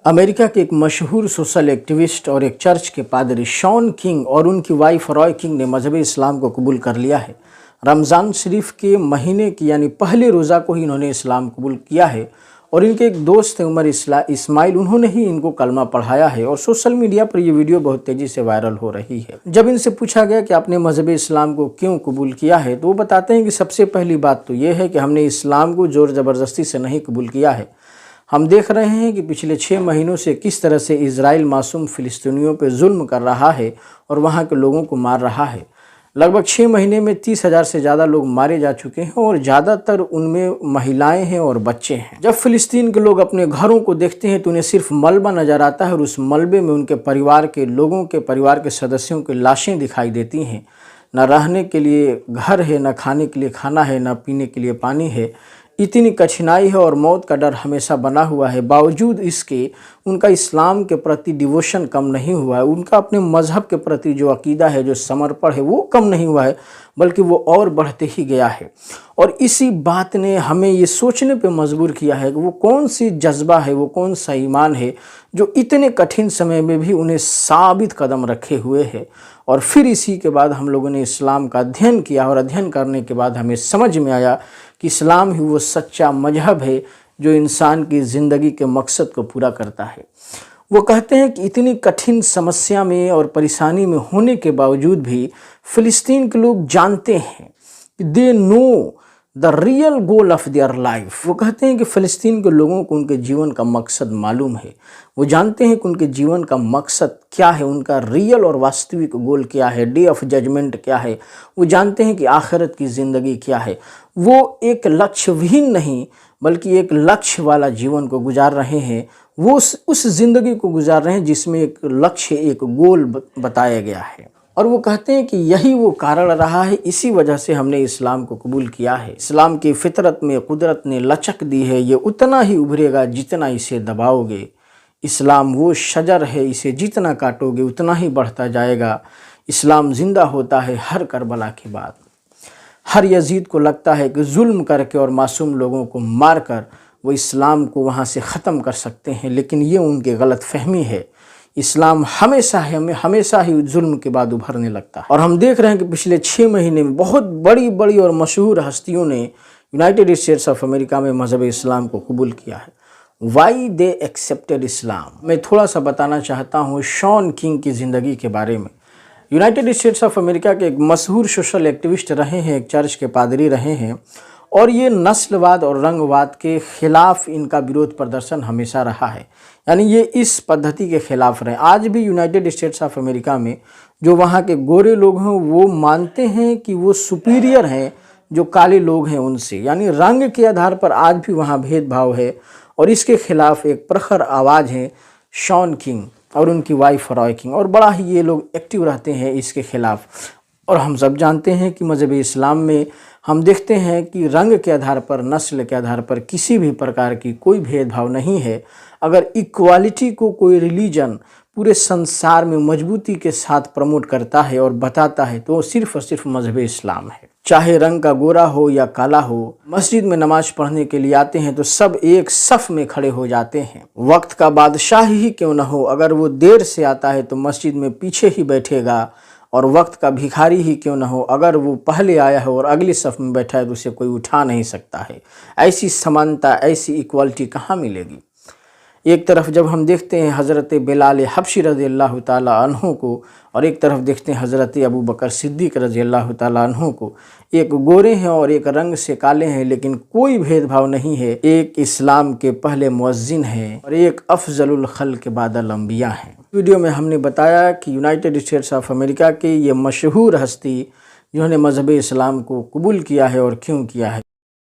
America के एक मशहूर सोशल एक्टिविस्ट और एक चर्च के पादरी शॉन किंग और उनकी वाइफ रॉय किंग ने मजहब इस्लाम को कबूल कर लिया है। रमज़ान शरीफ के महीने की यानी पहले रोज़ा को ही इन्होंने इस्लाम कबूल किया है और इनके एक दोस्त हैं उमर इस्माइल, उन्होंने ही इनको कलमा पढ़ाया है और सोशल मीडिया पर ये वीडियो बहुत तेज़ी से वायरल हो रही है। जब इनसे पूछा गया कि आपने मजहब इस्लाम को क्यों कबूल किया है तो वो बताते हैं कि सबसे पहली बात तो ये है कि हमने इस्लाम को ज़ोर ज़बरदस्ती से नहीं कबूल किया है। हम देख रहे हैं कि पिछले 6 महीनों से किस तरह से इजराइल मासूम फ़िलिस्तीनियों पर जुल्म कर रहा है और वहाँ के लोगों को मार रहा है। लगभग 6 महीने में 30,000 से ज़्यादा लोग मारे जा चुके हैं और ज़्यादातर उनमें महिलाएं हैं और बच्चे हैं। जब फ़िलिस्तीन के लोग अपने घरों को देखते हैं तो उन्हें सिर्फ मलबा नज़र आता है और उस मलबे में उनके परिवार के लोगों के परिवार के सदस्यों की लाशें दिखाई देती हैं। न रहने के लिए घर है, न खाने के लिए खाना है, न पीने के लिए पानी है। इतनी कठिनाई है और मौत का डर हमेशा बना हुआ है। बावजूद इसके उनका इस्लाम के प्रति डिवोशन कम नहीं हुआ है। उनका अपने मज़हब के प्रति जो अकीदा है, जो समर्पण है, वो कम नहीं हुआ है, बल्कि वो और बढ़ते ही गया है। और इसी बात ने हमें ये सोचने पे मजबूर किया है कि वो कौन सी जज्बा है, वो कौन सा ईमान है जो इतने कठिन समय में भी उन्हें साबित कदम रखे हुए है। और फिर इसी के बाद हम लोगों ने इस्लाम का अध्ययन किया और अध्ययन करने के बाद हमें समझ में आया कि इस्लाम ही वो सच्चा मजहब है जो इंसान की ज़िंदगी के मकसद को पूरा करता है। वो कहते हैं कि इतनी कठिन समस्या में और परेशानी में होने के बावजूद भी फ़िलिस्तीन के लोग जानते हैं कि they know the real goal of their life. वो कहते हैं कि फ़िलिस्तीन के लोगों को उनके जीवन का मकसद मालूम है। वो जानते हैं कि उनके जीवन का मकसद क्या है, उनका रियल और वास्तविक गोल क्या है, डे ऑफ जजमेंट क्या है। वो जानते हैं कि आखिरत की ज़िंदगी क्या है। वो एक लक्ष्यहीन नहीं बल्कि एक लक्ष्य वाला जीवन को गुजार रहे हैं। वो उस ज़िंदगी को गुजार रहे हैं जिसमें एक लक्ष्य, एक गोल बताया गया है। और वो कहते हैं कि यही वो कारण रहा है, इसी वजह से हमने इस्लाम को कबूल किया है। इस्लाम की फितरत में कुदरत ने लचक दी है, ये उतना ही उभरेगा जितना इसे दबाओगे। इस्लाम वो शजर है, इसे जितना काटोगे उतना ही बढ़ता जाएगा। इस्लाम ज़िंदा होता है हर करबला के बाद। हर यजीद को लगता है कि जुल्म करके और मासूम लोगों को मार कर वो इस्लाम को वहाँ से ख़त्म कर सकते हैं, लेकिन ये उनकी गलत फहमी है। इस्लाम हमेशा ही जुल्म के बाद उभरने लगता है। और हम देख रहे हैं कि पिछले 6 महीने में बहुत बड़ी और मशहूर हस्तियों ने यूनाइटेड स्टेट्स ऑफ अमेरिका में मजहब इस्लाम को कबूल किया है। वाई दे एक्सेप्टेड इस्लाम, मैं थोड़ा सा बताना चाहता हूँ शॉन किंग की ज़िंदगी के बारे में। यूनाइटेड स्टेट्स ऑफ अमेरिका के एक मशहूर सोशल एक्टिविस्ट रहे हैं, एक चर्च के पादरी रहे हैं और ये नस्लवाद और रंगवाद के ख़िलाफ़ इनका विरोध प्रदर्शन हमेशा रहा है। यानी ये इस पद्धति के ख़िलाफ़ रहे। आज भी यूनाइटेड स्टेट्स ऑफ अमेरिका में जो वहाँ के गोरे लोग हैं वो मानते हैं कि वो सुपीरियर हैं जो काले लोग हैं उनसे। यानी रंग के आधार पर आज भी वहाँ भेदभाव है और इसके ख़िलाफ़ एक प्रखर आवाज़ है शॉन किंग और उनकी वाइफ रॉय किंग। और बड़ा ही ये लोग एक्टिव रहते हैं इसके ख़िलाफ़। और हम सब जानते हैं कि मज़हब इस्लाम में हम देखते हैं कि रंग के आधार पर, नस्ल के आधार पर किसी भी प्रकार की कोई भेदभाव नहीं है। अगर इक्वालिटी को कोई रिलीजन पूरे संसार में मजबूती के साथ प्रमोट करता है और बताता है तो सिर्फ़ और सिर्फ मज़हब इस्लाम है। चाहे रंग का गोरा हो या काला हो, मस्जिद में नमाज पढ़ने के लिए आते हैं तो सब एक सफ़ में खड़े हो जाते हैं। वक्त का बादशाह ही क्यों न हो, अगर वो देर से आता है तो मस्जिद में पीछे ही बैठेगा। और वक्त का भिखारी ही क्यों न हो, अगर वो पहले आया है और अगली सफ़ में बैठा है तो उसे कोई उठा नहीं सकता है। ऐसी समानता, ऐसी इक्वालिटी कहाँ मिलेगी। एक तरफ जब हम देखते हैं हज़रत बिलाल हबशी रज़ियल्लाहु ताला अन्हु को और एक तरफ देखते हैं हज़रत अबू बकर सिद्दीक़ रज़ियल्लाहु ताला अन्हु को, एक गोरे हैं और एक रंग से काले हैं, लेकिन कोई भेदभाव नहीं है। एक इस्लाम के पहले मुअज्जिन हैं और एक अफ़ज़लुल खल्क़ बादल अंबिया हैं। वीडियो में हमने बताया कि यूनाइटेड स्टेट्स ऑफ अमेरिका के ये मशहूर हस्ती जिन्होंने मज़हब इस्लाम को कबूल किया है और क्यों किया है।